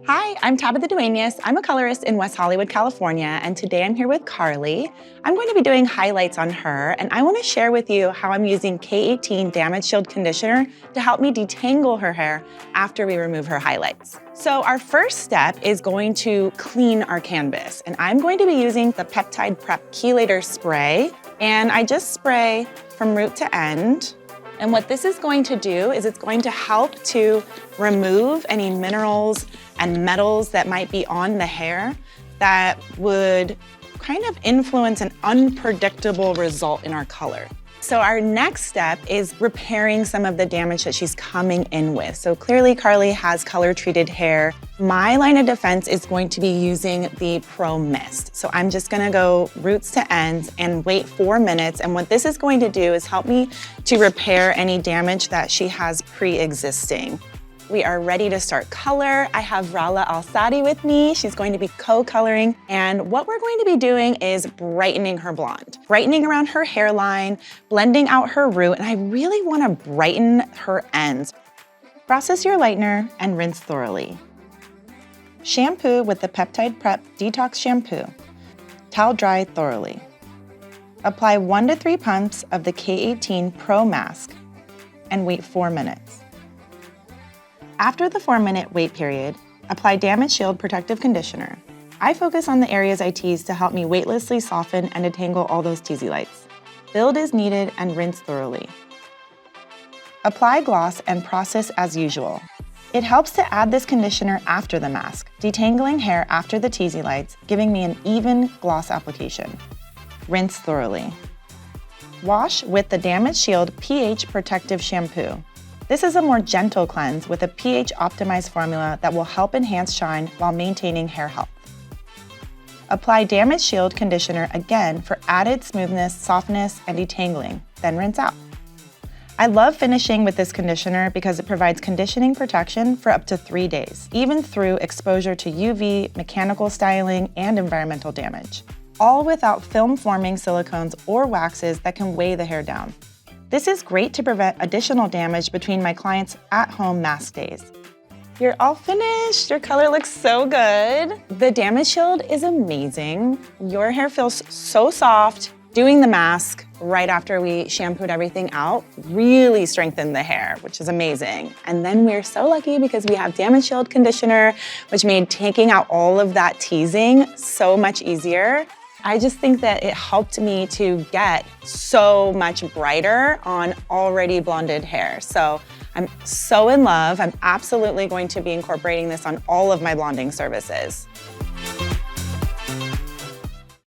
Hi, I'm Tabitha Dueñas. I'm a colorist in West Hollywood, California, and today I'm here with Carly. I'm going to be doing highlights on her, and I want to share with you how I'm using K18 Damage Shield Conditioner to help me detangle her hair after we remove her highlights. So our first step is going to clean our canvas, and I'm going to be using the Peptide Prep Chelator Spray, and I just spray from root to end. And what this is going to do is it's going to help to remove any minerals and metals that might be on the hair that would kind of influence an unpredictable result in our color. So our next step is repairing some of the damage that she's coming in with. So clearly Carly has color-treated hair. My line of defense is going to be using the Pro Mist. So I'm just gonna go roots to ends and wait 4 minutes. And what this is going to do is help me to repair any damage that she has pre-existing. We are ready to start color. I have Rala Al-Sadi with me. She's going to be co-coloring. And what we're going to be doing is brightening her blonde. Brightening around her hairline, blending out her root, and I really wanna brighten her ends. Process your lightener and rinse thoroughly. Shampoo with the Peptide Prep Detox Shampoo. Towel dry thoroughly. Apply 1 to 3 pumps of the K18 Pro Mask and wait 4 minutes. After the 4-minute wait period, apply Damage Shield Protective Conditioner. I focus on the areas I tease to help me weightlessly soften and detangle all those teasy lights. Build as needed and rinse thoroughly. Apply gloss and process as usual. It helps to add this conditioner after the mask, detangling hair after the teasy lights, giving me an even gloss application. Rinse thoroughly. Wash with the Damage Shield pH Protective Shampoo. This is a more gentle cleanse with a pH-optimized formula that will help enhance shine while maintaining hair health. Apply Damage Shield conditioner again for added smoothness, softness, and detangling, then rinse out. I love finishing with this conditioner because it provides conditioning protection for up to 3 days, even through exposure to UV, mechanical styling, and environmental damage, all without film-forming silicones or waxes that can weigh the hair down. This is great to prevent additional damage between my clients' at-home mask days. You're all finished. Your color looks so good. The Damage Shield is amazing. Your hair feels so soft. Doing the mask right after we shampooed everything out really strengthened the hair, which is amazing. And then we're so lucky because we have Damage Shield conditioner, which made taking out all of that teasing so much easier. I just think that it helped me to get so much brighter on already blonded hair. So I'm so in love. I'm absolutely going to be incorporating this on all of my blonding services.